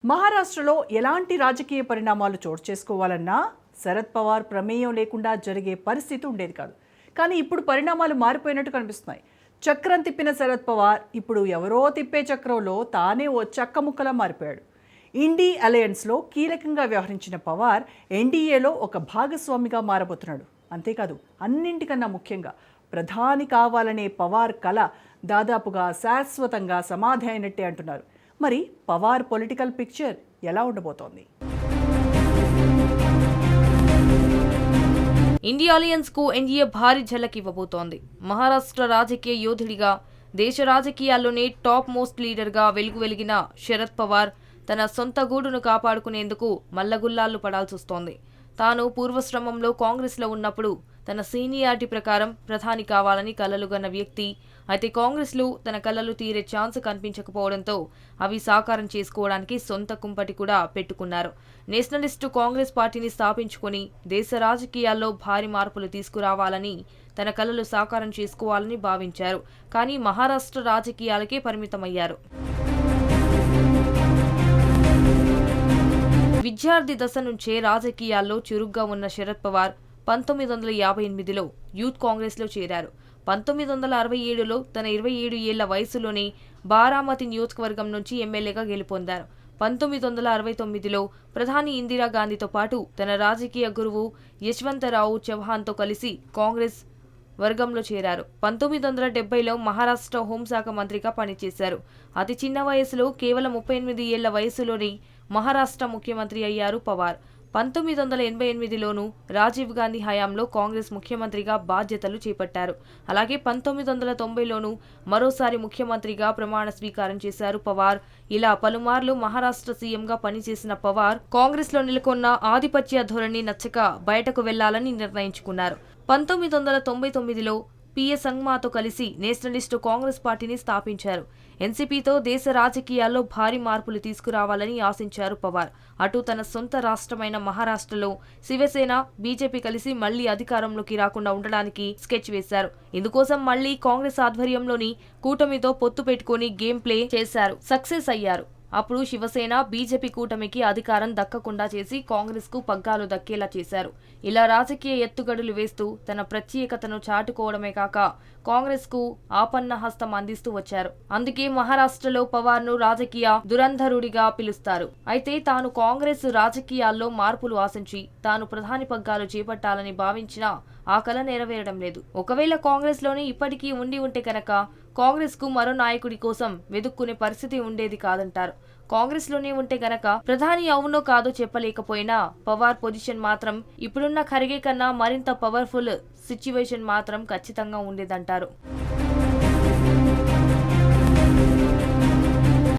మహారాష్ట్రలో ఎలాంటి రాజకీయ పరిణామాలు చోటు చేసుకోవాలన్నా శరద్ పవార్ ప్రమేయం లేకుండా జరిగే పరిస్థితి ఉండేది కాదు. కానీ ఇప్పుడు పరిణామాలు మారిపోయినట్టు కనిపిస్తున్నాయి. చక్రం తిప్పిన శరద్ పవార్ ఇప్పుడు ఎవరో తిప్పే చక్రంలో తానే ఓ చెక్క ముక్కలా మారిపోయాడు. ఇండీ అలయన్స్లో కీలకంగా వ్యవహరించిన పవార్ ఎన్డీఏలో ఒక భాగస్వామిగా మారబోతున్నాడు. అంతేకాదు, అన్నింటికన్నా ముఖ్యంగా ప్రధాని కావాలనే పవార్ కల దాదాపుగా శాశ్వతంగా సమాధి అయినట్టే అంటున్నారు. మరి పవార్ పొలిటికల్ పిక్చర్ ఎలా ఉండబోతోంది? ఇండియా అలయన్స్ కు ఎన్డీఏ భారీ ఝలక్ ఇవ్వబోతోంది. మహారాష్ట్ర రాజకీయ యోధుడిగా, దేశ రాజకీయాల్లోనే టాప్ మోస్ట్ లీడర్గా వెలిగిన శరద్ పవార్ తన సొంత గూడును కాపాడుకునేందుకు మల్లగుల్లాలు పడాల్సొస్తోంది. తాను పూర్వశ్రమంలో కాంగ్రెస్లో ఉన్నప్పుడు తన సీనియారిటీ ప్రకారం ప్రధాని కావాలని కలలుగన్న వ్యక్తి. అయితే కాంగ్రెస్లో తన కలలు తీరే ఛాన్స్ కనిపించకపోవడంతో అవి సాకారం చేసుకోవడానికి సొంత కుంపటి కూడా పెట్టుకున్నారు. నేషనలిస్టు కాంగ్రెస్ పార్టీని స్థాపించుకొని దేశ రాజకీయాల్లో భారీ మార్పులు తీసుకురావాలని, తన కలలు సాకారం చేసుకోవాలని భావించారు. కానీ మహారాష్ట్ర రాజకీయాలకే పరిమితమయ్యారు. విద్యార్థి దశ నుంచే రాజకీయాల్లో చురుగ్గా ఉన్న శరద్ పవార్ 1958లో యూత్ కాంగ్రెస్లో చేరారు. 1967లో తన 27 ఏళ్ల వయసులోనే బారామతి నియోజకవర్గం నుంచి ఎమ్మెల్యేగా గెలుపొందారు. 1969లో ప్రధాని ఇందిరాగాంధీతో పాటు తన రాజకీయ గురువు యశ్వంతరావు చౌహాన్తో కలిసి కాంగ్రెస్ వర్గంలో చేరారు. 1970లో మహారాష్ట్ర హోంశాఖ మంత్రిగా పనిచేశారు. అతి చిన్న వయసులో కేవలం 38 ఏళ్ల వయసులోనే మహారాష్ట్ర ముఖ్యమంత్రి అయ్యారు పవార్. 1988లోనూ రాజీవ్ గాంధీ హయాంలో కాంగ్రెస్ ముఖ్యమంత్రిగా బాధ్యతలు చేపట్టారు. అలాగే 1990లోనూ మరోసారి ముఖ్యమంత్రిగా ప్రమాణ స్వీకారం చేశారు పవార్. ఇలా పలుమార్లు మహారాష్ట్ర సీఎంగా పనిచేసిన పవార్ కాంగ్రెస్లో నెలకొన్న ఆధిపత్య ధోరణి నచ్చక బయటకు వెళ్లాలని నిర్ణయించుకున్నారు. 1999లో పిఎస్ సంగ్మాతో కలిసి నేషనలిస్టు కాంగ్రెస్ పార్టీని స్థాపించారు. ఎన్సీపీతో దేశ రాజకీయాల్లో భారీ మార్పులు తీసుకురావాలని ఆశించారు పవార్. అటు తన సొంత రాష్ట్రమైన మహారాష్ట్రలో శివసేన, బీజేపీ కలిసి మళ్లీ అధికారంలోకి రాకుండా ఉండడానికి స్కెచ్ వేశారు. ఇందుకోసం మళ్లీ కాంగ్రెస్ ఆధ్వర్యంలోని కూటమితో పొత్తు పెట్టుకుని గేమ్ ప్లే చేశారు. సక్సెస్ అయ్యారు. అప్పుడు శివసేన, బీజేపీ కూటమికి అధికారం దక్కకుండా చేసి కాంగ్రెస్ కు పగ్గాలు దక్కేలా చేశారు. ఇలా రాజకీయ ఎత్తుగడులు వేస్తూ తన ప్రత్యేకతను చాటుకోవడమే కాక కాంగ్రెస్ కు ఆపన్న హస్తం అందిస్తూ వచ్చారు. అందుకే మహారాష్ట్రలో పవార్ ను రాజకీయ దురంధరుడిగా పిలుస్తారు. అయితే తాను కాంగ్రెస్ రాజకీయాల్లో మార్పులు ఆశించి తాను ప్రధాని పగ్గాలు చేపట్టాలని భావించినా ఆ కల నెరవేరడం లేదు. ఒకవేళ కాంగ్రెస్ లోనే ఇప్పటికీ ఉంటే కనుక కాంగ్రెస్ కు మరో నాయకుడి కోసం వెదుక్కునే పరిస్థితి ఉండేది కాదంటారు. కాంగ్రెస్ లోనే ఉంటే గనక ప్రధాని అవునో కాదో చెప్పలేకపోయినా పవార్ పొజిషన్ మాత్రం ఇప్పుడున్న ఖర్గే కన్నా మరింత పవర్ఫుల్ సిచ్యువేషన్ మాత్రం ఖచ్చితంగా ఉండేదంటారు.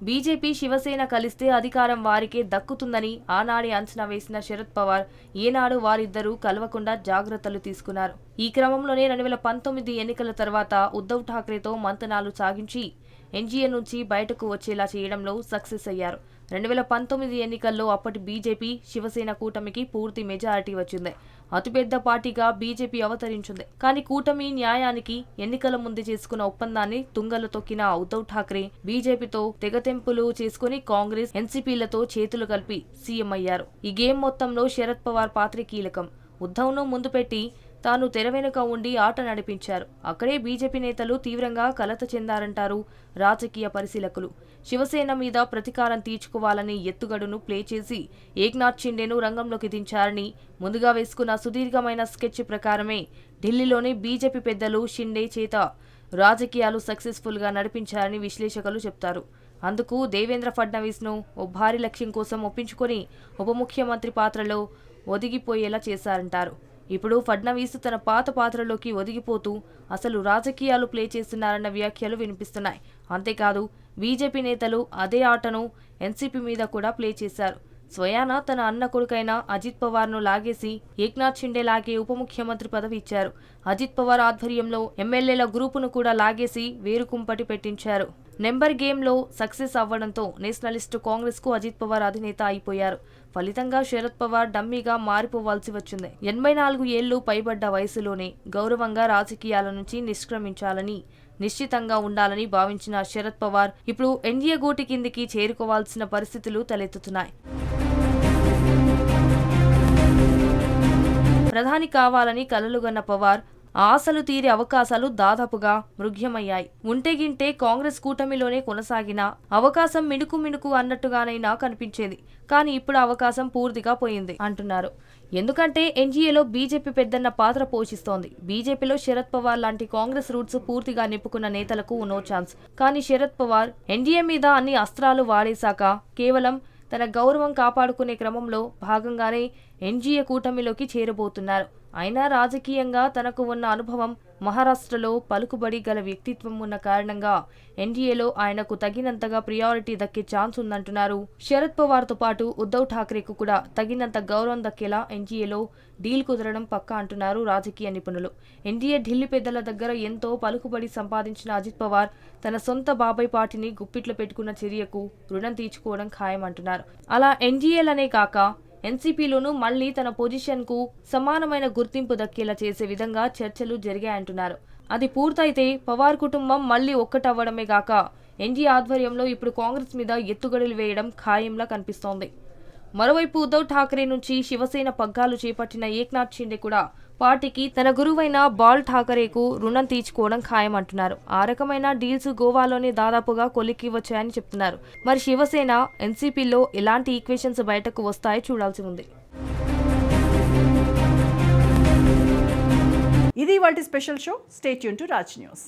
బీజేపీ, శివసేన కలిస్తే అధికారం వారికే దక్కుతుందని ఆనాడే అంచనా వేసిన శరద్ పవార్ ఏనాడు వారిద్దరూ కలవకుండా జాగ్రత్తలు తీసుకున్నారు. ఈ క్రమంలోనే 2019 ఎన్నికల తర్వాత ఉద్ధవ్ ఠాక్రేతో మంతనాలు సాగించి ఎన్డీఏ నుంచి బయటకు వచ్చేలా చేయడంలో సక్సెస్ అయ్యారు. 2019 ఎన్నికల్లో అప్పటి బీజేపీ, శివసేన కూటమికి పూర్తి మెజారిటీ వచ్చింది. అతిపెద్ద పార్టీగా బీజేపీ అవతరించింది. కానీ కూటమి న్యాయానికి ఎన్నికల ముందు చేసుకున్న ఒప్పందాన్ని తుంగలో తొక్కిన ఉద్ధవ్ ఠాక్రే బీజేపీతో తెగతెంపులు చేసుకుని కాంగ్రెస్, ఎన్సీపీలతో చేతులు కలిపి సీఎం అయ్యారు. ఈ గేమ్ మొత్తంలో శరద్ పవార్ పాత్ర కీలకం. ఉద్ధవ్ను ముందు పెట్టి తాను తెర వెనుక ఉండి ఆట నడిపించారు. అక్కడే బీజేపీ నేతలు తీవ్రంగా కలత చెందారంటారు రాజకీయ పరిశీలకులు. శివసేన మీద ప్రతీకారం తీర్చుకోవాలని ఎత్తుగడును ప్లే చేసి ఏక్నాథ్ షిండేను రంగంలోకి దించారని, ముందుగా వేసుకున్న సుదీర్ఘమైన స్కెచ్ ప్రకారమే ఢిల్లీలోని బీజేపీ పెద్దలు షిండే చేత రాజకీయాలు సక్సెస్ఫుల్ గా నడిపించారని విశ్లేషకులు చెప్తారు. అందుకు దేవేంద్ర ఫడ్నవీస్ ను ఓ భారీ లక్ష్యం కోసం ఒప్పించుకొని ఉప ముఖ్యమంత్రి పాత్రలో ఒదిగిపోయేలా చేశారంటారు. ఇప్పుడు ఫడ్నవీస్ తన పాత పాత్రలోకి ఒదిగిపోతూ అసలు రాజకీయాలు ప్లే చేస్తున్నారన్న వ్యాఖ్యలు వినిపిస్తున్నాయి. అంతేకాదు, బీజేపీ నేతలు అదే ఆటను ఎన్సీపీ మీద కూడా ప్లే చేశారు. స్వయాన తన అన్న కొడుకైన అజిత్ పవార్ ను లాగేసి ఏక్నాథ్ షిండే లాగే ఉప ముఖ్యమంత్రి పదవి ఇచ్చారు. అజిత్ పవార్ ఆధ్వర్యంలో ఎమ్మెల్యేల గ్రూపును కూడా లాగేసి వేరుకుంపటి పెట్టించారు. నెంబర్ గేమ్లో సక్సెస్ అవ్వడంతో నేషనలిస్టు కాంగ్రెస్ కు అజిత్ పవార్ అధినేత అయిపోయారు. ఫలితంగా శరద్ పవార్ డమ్మీగా మారిపోవాల్సి వచ్చింది. 84 ఏళ్లు పైబడ్డ వయసులోనే గౌరవంగా రాజకీయాల నుంచి నిష్క్రమించాలని నిశ్చితంగా ఉండాలని భావించిన శరద్ పవార్ ఇప్పుడు ఎన్డీఏ గూటి కిందికి చేరుకోవాల్సిన పరిస్థితులు తలెత్తుతున్నాయి. ప్రధాని కావాలని కలలుగన్న పవార్ ఆశలు తీరే అవకాశాలు దాదాపుగా మృగ్యమయ్యాయి. ఉంటేగింటే కాంగ్రెస్ కూటమిలోనే కొనసాగిన అవకాశం మిణుకు మిణుకు అన్నట్టుగానైనా కనిపించేది. కానీ ఇప్పుడు అవకాశం పూర్తిగా పోయింది అంటున్నారు. ఎందుకంటే ఎన్డీఏలో బీజేపీ పెద్దన్న పాత్ర పోషిస్తోంది. బీజేపీలో శరద్ పవార్ లాంటి కాంగ్రెస్ రూట్స్ పూర్తిగా నింపుకున్న నేతలకు నో ఛాన్స్. కానీ శరద్ పవార్ ఎన్డీఏ మీద అన్ని అస్త్రాలు వాడేశాక కేవలం తన గౌరవం కాపాడుకునే క్రమంలో భాగంగానే ఎన్డీఏ కూటమిలోకి చేరబోతున్నారు. అయినా రాజకీయంగా తనకు ఉన్న అనుభవం, మహారాష్ట్రలో పలుకుబడి గల వ్యక్తిత్వం ఉన్న కారణంగా ఎన్డీఏలో ఆయనకు తగినంతగా ప్రియారిటీ దక్కే ఛాన్స్ ఉందంటున్నారు. శరద్ పవార్తో పాటు ఉద్ధవ్ ఠాక్రేకు కూడా తగినంత గౌరవం దక్కేలా ఎన్డీఏలో డీల్ కుదరడం పక్కా అంటున్నారు రాజకీయ నిపుణులు. ఎన్డీఏ ఢిల్లీ పెద్దల దగ్గర ఎంతో పలుకుబడి సంపాదించిన అజిత్ పవార్ తన సొంత బాబాయ్ పార్టీని గుప్పిట్లో పెట్టుకున్న చర్యకు రుణం తీర్చుకోవడం ఖాయమంటున్నారు. అలా ఎన్డీఏలనే కాక ఎన్సీపీలోనూ మళ్లీ తన పొజిషన్కు సమానమైన గుర్తింపు దక్కేలా చేసే విధంగా చర్చలు జరిగాయంటున్నారు. అది పూర్తయితే పవార్ కుటుంబం మళ్లీ ఒక్కటవ్వడమే కాక ఎన్డీఏ ఆధ్వర్యంలో ఇప్పుడు కాంగ్రెస్ మీద ఎత్తుగడలు వేయడం ఖాయంలా కనిపిస్తోంది. మరోవైపు ఉద్ధవ్ ఠాక్రే నుంచి శివసేన పగ్గాలు చేపట్టిన ఏక్నాథ్ షిండే కూడా పార్టీకి తన గురువైన బాల్ ఠాకరేకు రుణం తీర్చుకోవడం ఖాయమంటున్నారు. ఆ రకమైన డీల్స్ గోవాలోనే దాదాపుగా కొలిక్కి వచ్చాయని చెప్తున్నారు. మరి శివసేన ఎన్సీపీలో ఎలాంటి ఈక్వేషన్స్ బయటకు వస్తాయో చూడాల్సి ఉంది. ఇది వాటి special show. Stay tune to Raj news.